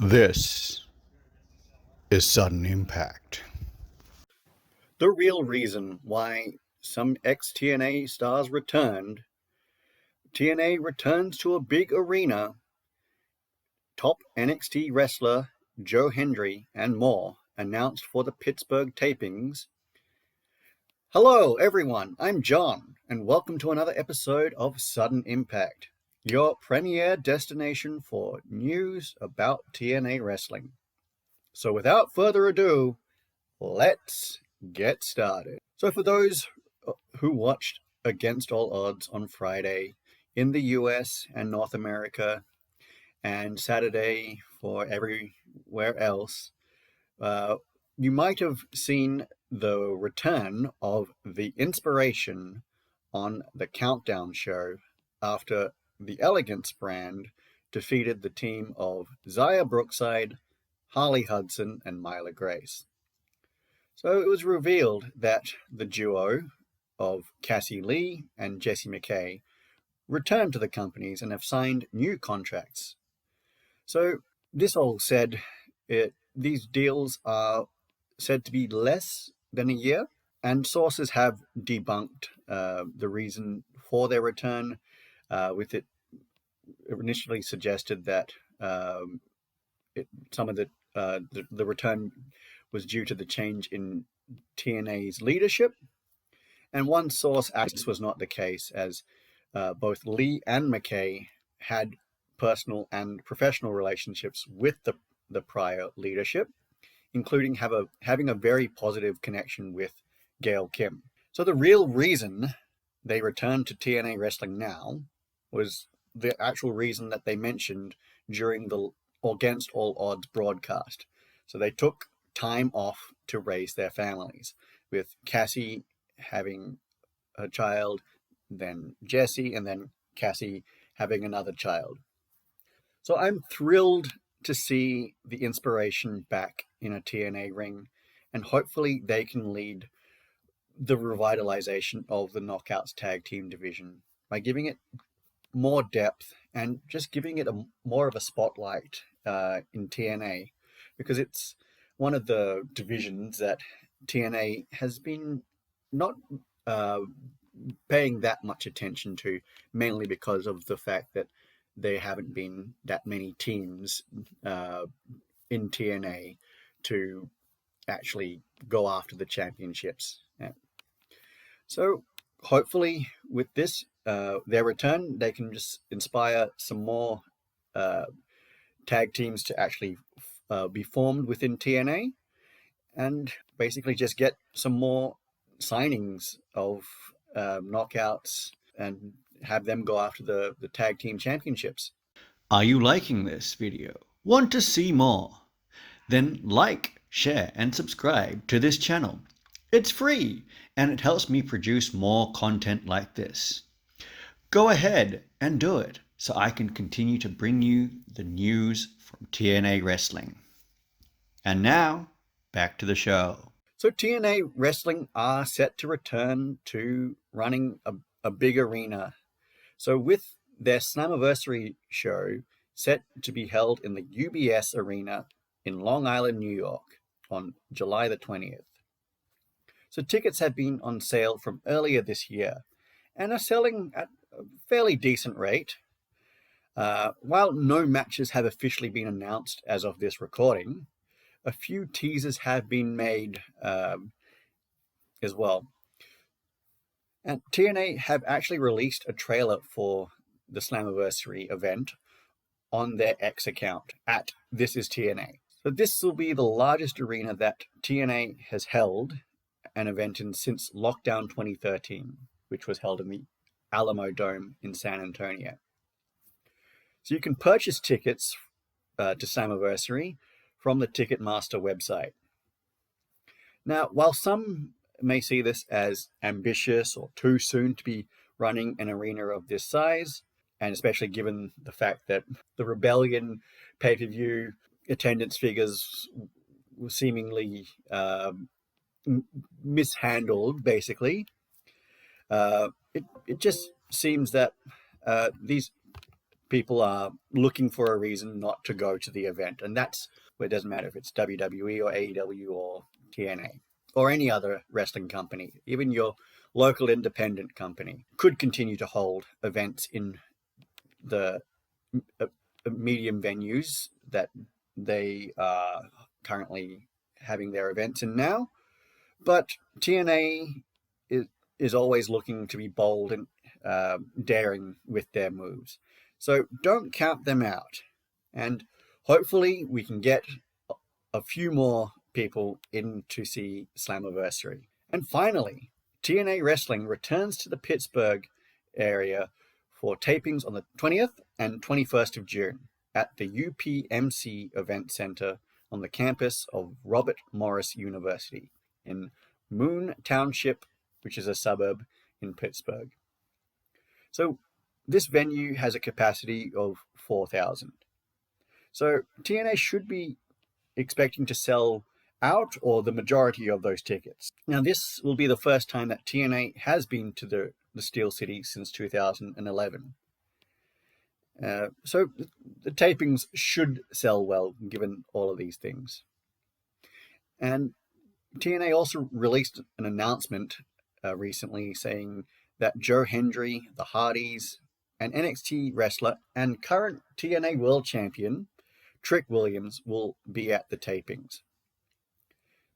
This is Sudden Impact. The real reason why some ex-TNA stars returned. TNA returns to a big arena. Top NXT wrestler Joe Hendry and more announced for the Pittsburgh tapings. Hello everyone, I'm John, and welcome to another episode of Sudden Impact, your premier destination for news about TNA wrestling. So without further ado, let's get started. So for those who watched Against All Odds on Friday in the US and North America, and Saturday for everywhere else, you might have seen the return of the Inspiration on the Countdown show after the Elegance brand defeated the team of Zaya Brookside, Harley Hudson, and Myla Grace. So it was revealed that the duo of Cassie Lee and Jessie McKay returned to the companies and have signed new contracts. So this all said, these deals are said to be less than a year, and sources have debunked the reason for their return, with it initially suggested that some of the return was due to the change in TNA's leadership. And one source asked this was not the case, as both Lee and McKay had personal and professional relationships with the prior leadership, including having a very positive connection with Gail Kim. So the real reason they returned to TNA Wrestling now was the actual reason that they mentioned during the Against All Odds broadcast. So they took time off to raise their families, with Cassie having a child, then Jessie, and then Cassie having another child. So I'm thrilled to see the Inspiration back in a TNA ring, and hopefully they can lead the revitalization of the Knockouts tag team division by giving it more depth and just giving it more of a spotlight in TNA, because it's one of the divisions that TNA has been not paying that much attention to, mainly because of the fact that there haven't been that many teams in TNA to actually go after the championships. Yeah. So hopefully with this, their return, they can just inspire some more tag teams to actually be formed within TNA, and basically just get some more signings of knockouts and have them go after the tag team championships. Are you liking this video? Want to see more? Then like, share, and subscribe to this channel. It's free, and it helps me produce more content like this. Go ahead and do it, so I can continue to bring you the news from TNA Wrestling. And now, back to the show. So TNA Wrestling are set to return to running a big arena. So with their Slammiversary show set to be held in the UBS Arena in Long Island, New York on July the 20th. So tickets have been on sale from earlier this year and are selling at a fairly decent rate. While no matches have officially been announced as of this recording, a few teasers have been made as well. And TNA have actually released a trailer for the Slammiversary event on their X account at This Is TNA. So this will be the largest arena that TNA has held an event in since Lockdown 2013, which was held in the Alamo Dome in San Antonio. So you can purchase tickets to Slammiversary from the Ticketmaster website. Now, while some may see this as ambitious or too soon to be running an arena of this size, and especially given the fact that the Rebellion pay-per-view attendance figures were seemingly mishandled, basically, it just seems that these people are looking for a reason not to go to the event. And that's where it doesn't matter if it's WWE or AEW or TNA or any other wrestling company, even your local independent company could continue to hold events in the medium venues that they are currently having their events in now. But TNA is always looking to be bold and daring with their moves. So don't count them out. And hopefully we can get a few more people in to see Slammiversary. And finally, TNA Wrestling returns to the Pittsburgh area for tapings on the 20th and 21st of June at the UPMC Event Center on the campus of Robert Morris University in Moon Township, which is a suburb in Pittsburgh. So this venue has a capacity of 4,000. So TNA should be expecting to sell out or the majority of those tickets. Now this will be the first time that TNA has been to the Steel City since 2011. So the tapings should sell well given all of these things. And TNA also released an announcement recently saying that Joe Hendry, the Hardys, an NXT wrestler and current TNA World Champion Trick Williams will be at the tapings.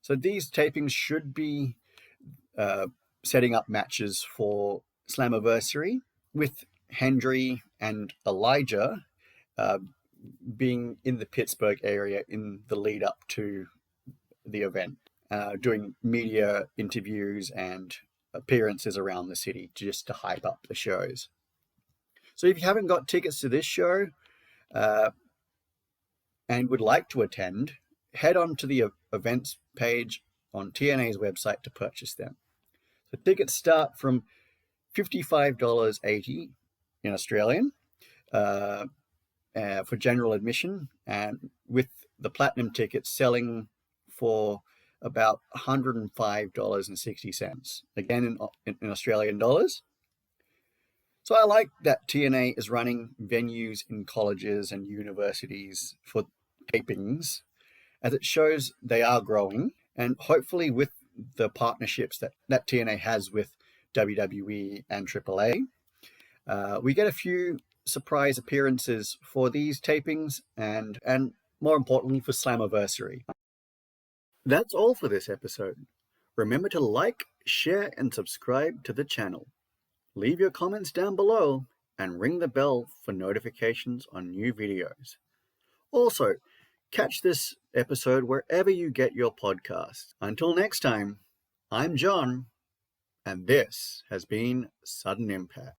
So these tapings should be setting up matches for Slammiversary, with Hendry and Elijah being in the Pittsburgh area in the lead up to the event, doing media interviews and appearances around the city just to hype up the shows. So if you haven't got tickets to this show and would like to attend, head on to the events page on TNA's website to purchase them. The tickets start from $55.80 in Australian for general admission, and with the platinum tickets selling for about $105.60, again in Australian dollars. So I like that TNA is running venues in colleges and universities for tapings, as it shows they are growing, and hopefully with the partnerships that TNA has with WWE and AAA, we get a few surprise appearances for these tapings and more importantly for Slammiversary. That's all for this episode. Remember to like, share, and subscribe to the channel. Leave your comments down below and ring the bell for notifications on new videos. Also, catch this episode wherever you get your podcasts. Until next time, I'm John, and this has been Sudden Impact.